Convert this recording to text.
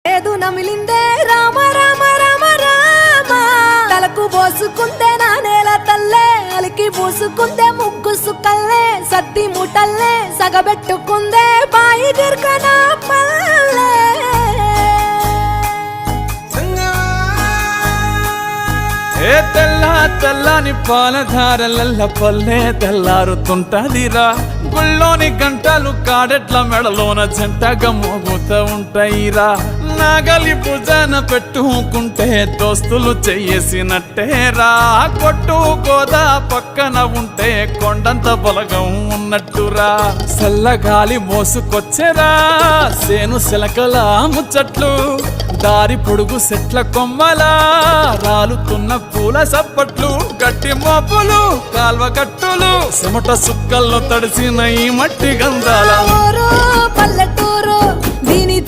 ఏదు నమిలిందే రామ రామ రామ రామ తలకు పోసుకుందే నా నేల తల్లే అలికి పూసుకుందే ముగ్గు సుక్కల్లే సత్తి ముటల్లే సగబెట్టుకుందే బాయి గిర్కనా పల్లె ఏ తెల్ల తెల్లని పాలధారలల్ల పల్లె తెల్లారుతుంటదిరా గుళ్ళోని గంటలు కాడెట్ల మెడలోన జంటగా మోగుతూ ఉంటాయిరా నాగలి భుజాన పెట్టుకుంటే దోస్తులు చెయ్యేసినట్టేరా కొట్టు గోదా పక్కన ఉంటే కొండంత బలగం ఉన్నట్టురా చల్లగాలి మోసుకొచ్చెరా సేను శిలకల ముచ్చట్లు దారి పొడుగు సెట్ల కొమ్మలా రాలుతున్న పూల సప్పట్లు గట్టి మోపులు కాల్వ కట్టులు చెమట సుక్కల్లో తడిసిన ఈ మట్టి గంధాల పల్లెటూరు దీని